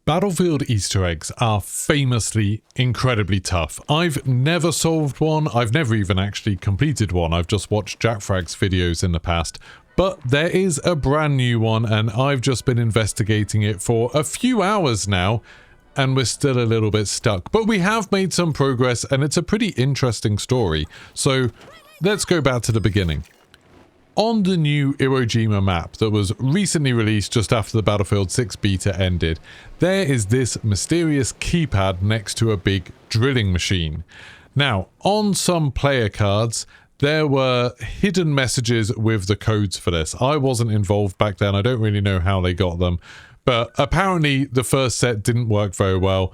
Battlefield Easter eggs are famously incredibly tough. I've never solved one, I've never even actually completed one, I've just watched JackFrag's videos in the past, but there is a brand new one and I've just been investigating it for a few hours now, and we're still a little bit stuck. But we have made some progress and it's a pretty interesting story, so let's go back to the beginning. On the new Iwo Jima map that was recently released just after the Battlefield 6 beta ended, there is this mysterious keypad next to a big drilling machine. Now, on some player cards, there were hidden messages with the codes for this. I wasn't involved back then, I don't really know how they got them, but apparently the first set didn't work very well.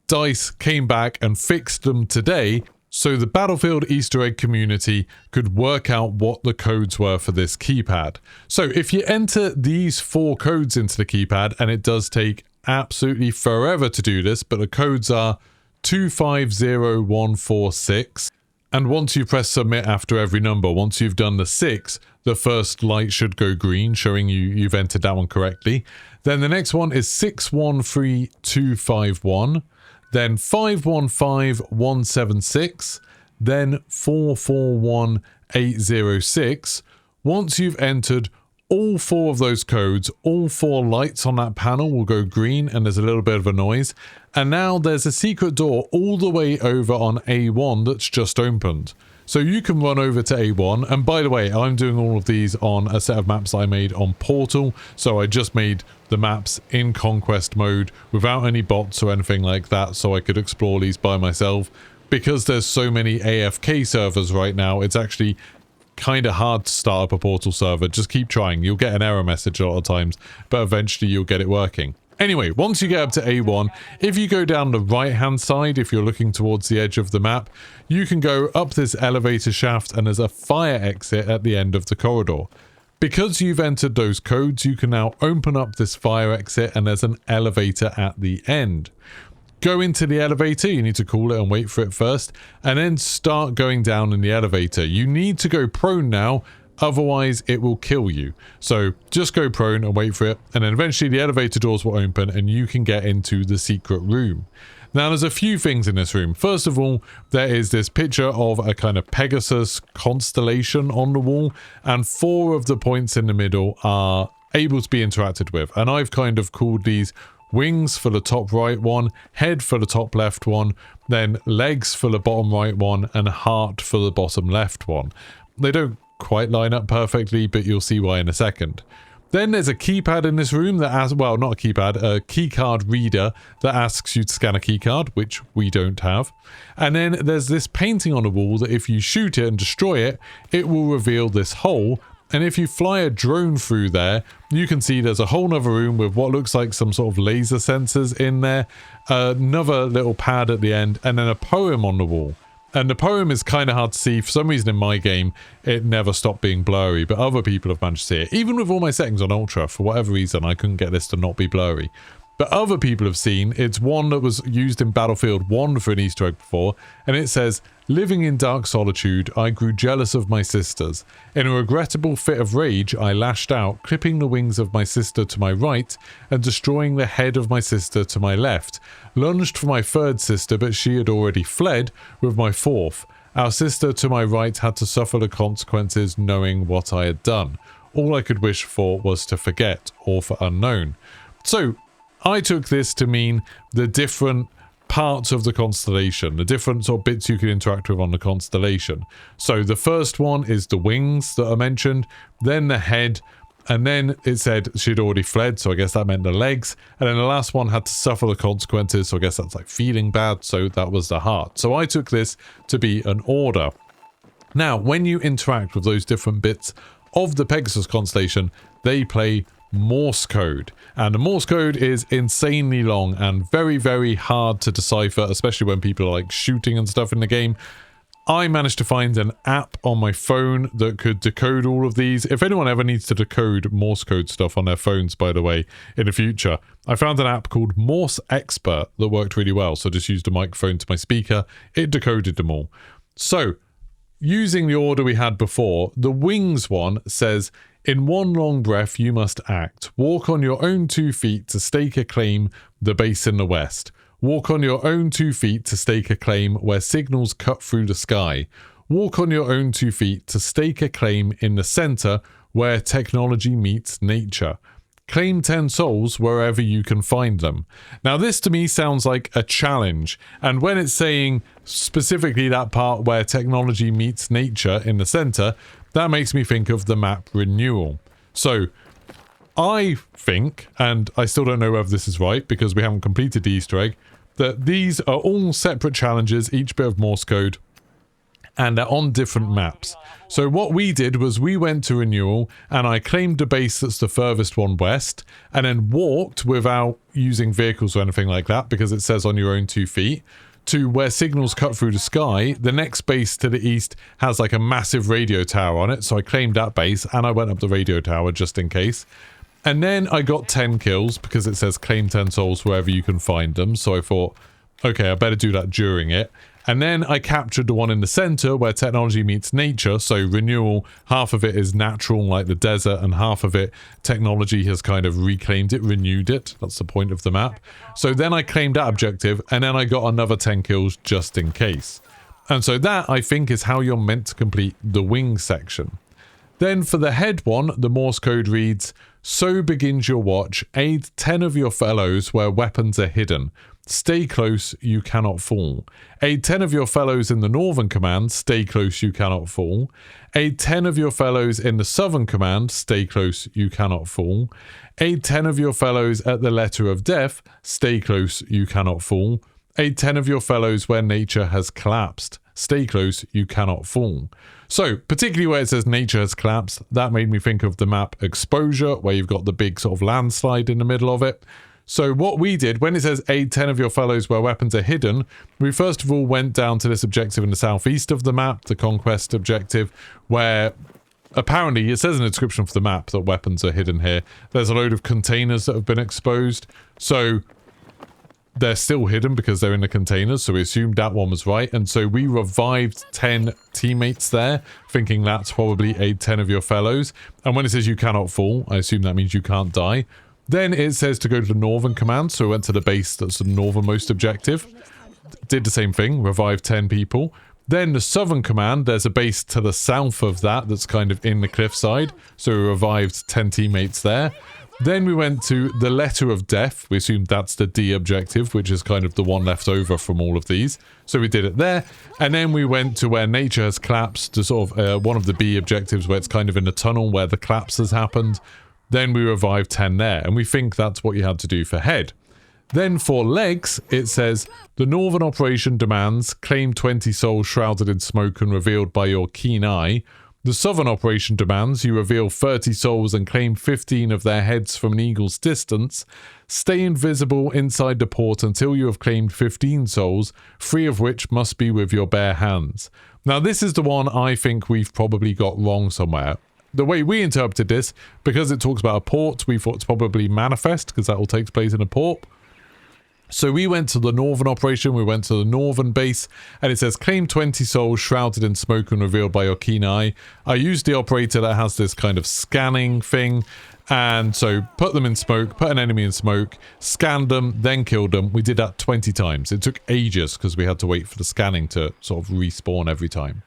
DICE came back and fixed them today, so the Battlefield Easter egg community could work out what the codes were for this keypad. So if you enter these 4 codes into the keypad, and it does take absolutely forever to do this, but the codes are 250146, and once you press submit after every number, once you've done the 6, the first light should go green, showing you've entered that one correctly. Then the next one is 613251. Then 515176, then 441806. Once you've entered all 4 of those codes, all 4 lights on that panel will go green and there's a little bit of a noise. And now there's a secret door all the way over on A1 that's just opened. So you can run over to A1, and by the way, I'm doing all of these on a set of maps I made on Portal, so I just made the maps in Conquest mode without any bots or anything like that, so I could explore these by myself. Because there's so many AFK servers right now, it's actually kind of hard to start up a Portal server. Just keep trying, you'll get an error message a lot of times, but eventually you'll get it working. Anyway, once you get up to A1, if you go down the right hand side, if you're looking towards the edge of the map, you can go up this elevator shaft and there's a fire exit at the end of the corridor. Because you've entered those codes, you can now open up this fire exit and there's an elevator at the end. Go into the elevator, you need to call it and wait for it first, and then start going down in the elevator. You need to go prone now, otherwise it will kill you. So just go prone and wait for it, and then eventually the elevator doors will open and you can get into the secret room. Now there's a few things in this room. First of all, there is this picture of a kind of Pegasus constellation on the wall, and 4 of the points in the middle are able to be interacted with, and I've kind of called these wings for the top right one, head for the top left one, then legs for the bottom right one, and heart for the bottom left one. They don't quite line up perfectly, but you'll see why in a second. Then there's a keypad in this room that asks, well, not a keypad, a keycard reader that asks you to scan a keycard, which we don't have. And then there's this painting on the wall that if you shoot it and destroy it, it will reveal this hole. And if you fly a drone through there, you can see there's a whole other room with what looks like some sort of laser sensors in there, another little pad at the end, and then a poem on the wall. And the poem is kind of hard to see. For some reason in my game, it never stopped being blurry, but other people have managed to see it. Even with all my settings on Ultra, for whatever reason, I couldn't get this to not be blurry. But other people have seen, it's one that was used in Battlefield 1 for an Easter egg before, and it says, "Living in dark solitude, I grew jealous of my sisters. In a regrettable fit of rage, I lashed out, clipping the wings of my sister to my right, and destroying the head of my sister to my left. Lunged for my 3rd sister, but she had already fled with my 4th. Our sister to my right had to suffer the consequences knowing what I had done. All I could wish for was to forget, or for unknown." So, I took this to mean the different parts of the constellation, the different sort of bits you can interact with on the constellation. So the first one is the wings that I mentioned, then the head, and then it said she'd already fled, so I guess that meant the legs, and then the last one had to suffer the consequences, so I guess that's like feeling bad, so that was the heart. So I took this to be an order. Now, when you interact with those different bits of the Pegasus constellation, they play Morse code, and the Morse code is insanely long and very, very hard to decipher, especially when people are like shooting and stuff in the game. I managed to find an app on my phone that could decode all of these. If anyone ever needs to decode Morse code stuff on their phones, by the way, in the future, I found an app called Morse Expert that worked really well. So just used a microphone to my speaker, it decoded them all. So using the order we had before, the wings one says, In one long breath you must act. Walk on your own 2 feet to stake a claim, the base in the west. Walk on your own 2 feet to stake a claim where signals cut through the sky. Walk on your own 2 feet to stake a claim in the center where technology meets nature. Claim 10 souls wherever you can find them. Now this to me sounds like a challenge, and when it's saying specifically that part where technology meets nature in the center, that makes me think of the map renewal. So I think, and I still don't know whether this is right because we haven't completed the Easter egg, that these are all separate challenges, each bit of Morse code, and they're on different maps. So what we did was we went to renewal and I claimed the base that's the furthest one west and then walked without using vehicles or anything like that because it says on your own 2 feet to where signals cut through the sky. The next base to the east has like a massive radio tower on it, so I claimed that base and I went up the radio tower just in case. And then I got 10 kills because it says claim 10 souls wherever you can find them, so I thought, okay, I better do that during it. And then I captured the one in the center where technology meets nature. So renewal, half of it is natural like the desert and half of it technology has kind of reclaimed it, renewed it. That's the point of the map. So then I claimed that objective and then I got another 10 kills just in case. And so that I think is how you're meant to complete the wing section. Then for the head one, the Morse code reads, so begins your watch, aid 10 of your fellows where weapons are hidden. Stay close, you cannot fall. Aid 10 of your fellows in the Northern Command, stay close, you cannot fall. Aid 10 of your fellows in the Southern Command, stay close, you cannot fall. Aid 10 of your fellows at the Letter of Death, stay close, you cannot fall. Aid 10 of your fellows where nature has collapsed, stay close, you cannot fall. So, particularly where it says nature has collapsed, that made me think of the map Exposure, where you've got the big sort of landslide in the middle of it. So what we did, when it says aid 10 of your fellows where weapons are hidden, we first of all went down to this objective in the southeast of the map, the conquest objective, where apparently it says in the description for the map that weapons are hidden here. There's a load of containers that have been exposed. So they're still hidden because they're in the containers. So we assumed that one was right. And so we revived 10 teammates there, thinking that's probably aid 10 of your fellows. And when it says you cannot fall, I assume that means you can't die. Then it says to go to the Northern Command, so we went to the base that's the northernmost objective. Did the same thing, revived 10 people. Then the Southern Command, there's a base to the south of that that's kind of in the cliffside, so we revived 10 teammates there. Then we went to the Letter of Death, we assumed that's the D objective, which is kind of the one left over from all of these. So we did it there, and then we went to where nature has collapsed, to sort of one of the B objectives where it's kind of in a tunnel where the collapse has happened. Then we revived 10 there, and we think that's what you had to do for head. Then for legs, it says, the Northern operation demands claim 20 souls shrouded in smoke and revealed by your keen eye. The Southern operation demands you reveal 30 souls and claim 15 of their heads from an eagle's distance. Stay invisible inside the port until you have claimed 15 souls, 3 of which must be with your bare hands. Now this is the one I think we've probably got wrong somewhere. The way we interpreted this, because it talks about a port, we thought it's probably manifest, because that all takes place in a port. So we went to the Northern operation, we went to the Northern base, and it says, claim 20 souls shrouded in smoke and revealed by your keen eye. I used the operator that has this kind of scanning thing, and so put them in smoke, put an enemy in smoke, scanned them, then killed them. We did that 20 times. It took ages, because we had to wait for the scanning to sort of respawn every time.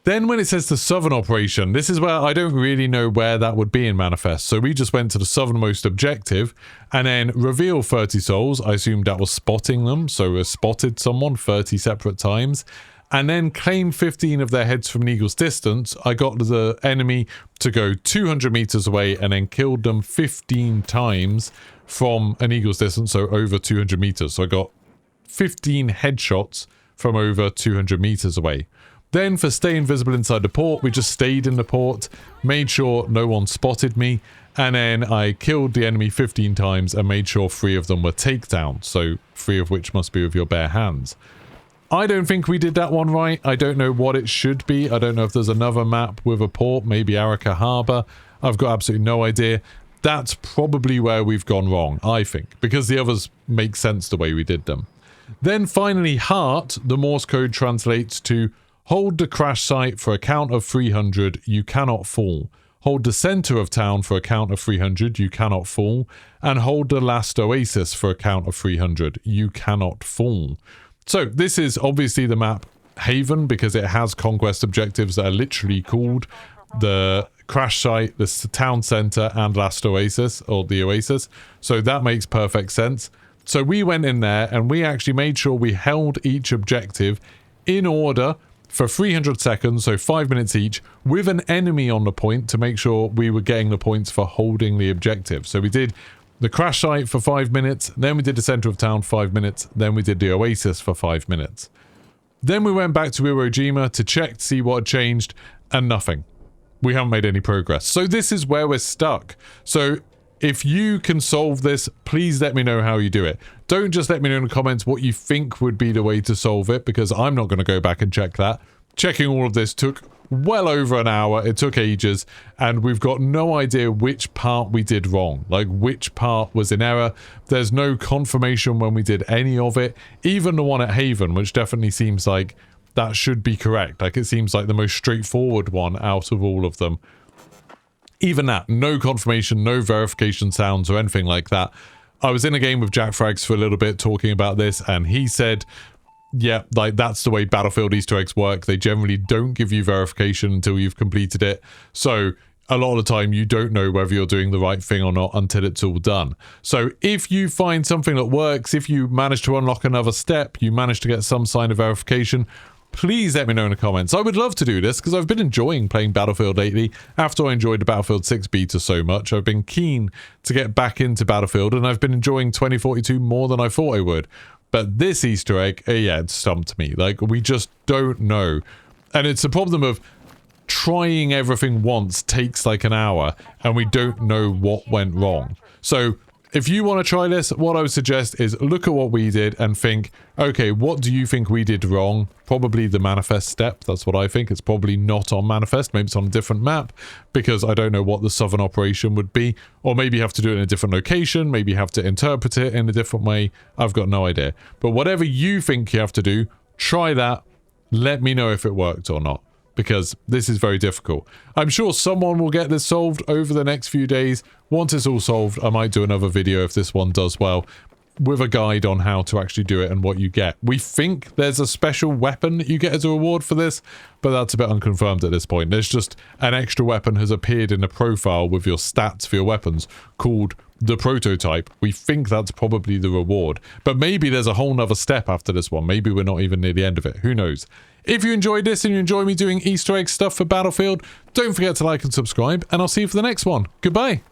Then when it says the Southern operation, this is where I don't really know where that would be in manifest. So we just went to the southernmost objective and then reveal 30 souls. I assumed that was spotting them. So we spotted someone 30 separate times and then claim 15 of their heads from an eagle's distance. I got the enemy to go 200 meters away and then killed them 15 times from an eagle's distance. So over 200 meters. So I got 15 headshots from over 200 meters away. Then for stay invisible inside the port, we just stayed in the port, made sure no one spotted me, and then I killed the enemy 15 times and made sure 3 of them were takedowns, so 3 of which must be with your bare hands. I don't think we did that one right. I don't know what it should be. I don't know if there's another map with a port, maybe Arica Harbour. I've got absolutely no idea. That's probably where we've gone wrong, I think, because the others make sense the way we did them. Then finally, heart, the Morse code translates to hold the crash site for a count of 300, you cannot fall. hold the center of town for a count of 300, you cannot fall, and hold the last oasis for a count of 300, you cannot fall. So this is obviously the map Haven, because it has conquest objectives that are literally called the crash site, the town center, and last oasis, or the oasis. So that makes perfect sense. So we went in there and we actually made sure we held each objective in order for 300 seconds, so 5 minutes each, with an enemy on the point to make sure we were getting the points for holding the objective. So we did the crash site for 5 minutes, then we did the center of town 5 minutes, then we did the oasis for 5 minutes. Then we went back to Iwo Jima to check to see what had changed, and nothing. We haven't made any progress. So this is where we're stuck. So if you can solve this, please let me know how you do it. Don't just let me know in the comments what you think would be the way to solve it, because I'm not going to go back and check that. Checking all of this took well over an hour. It took ages, and we've got no idea which part we did wrong, like which part was in error. There's no confirmation when we did any of it, even the one at Haven, which definitely seems like that should be correct. Like, it seems like the most straightforward one out of all of them. Even that, no confirmation, no verification sounds or anything like that. I was in a game with Jack Frags for a little bit talking about this, and he said, yeah, like, that's the way Battlefield Easter eggs work. They generally don't give you verification until you've completed it. So a lot of the time you don't know whether you're doing the right thing or not until it's all done. So if you find something that works, if you manage to unlock another step, you manage to get some sign of verification, please let me know in the comments. I would love to do this because I've been enjoying playing Battlefield lately. After I enjoyed the Battlefield 6 beta so much, I've been keen to get back into Battlefield, and I've been enjoying 2042 more than I thought I would. But this Easter egg, yeah, it stumped me. Like, we just don't know. And it's a problem of trying everything once takes like an hour, and we don't know what went wrong. So if you want to try this, what I would suggest is look at what we did and think, okay, what do you think we did wrong? Probably the manifest step. That's what I think. It's probably not on manifest. Maybe it's on a different map, because I don't know what the southern operation would be. Or maybe you have to do it in a different location. Maybe you have to interpret it in a different way. I've got no idea. But whatever you think you have to do, try that. Let me know if it worked or not, because this is very difficult. I'm sure someone will get this solved over the next few days. Once it's all solved, I might do another video if this one does well, with a guide on how to actually do it and what you get. We think there's a special weapon that you get as a reward for this, but that's a bit unconfirmed at this point. There's just an extra weapon has appeared in the profile with your stats for your weapons called the prototype. We think that's probably the reward, but maybe there's a whole nother step after this one. Maybe we're not even near the end of it. Who knows? If you enjoyed this and you enjoy me doing Easter egg stuff for Battlefield, don't forget to like and subscribe, and I'll see you for the next one. Goodbye.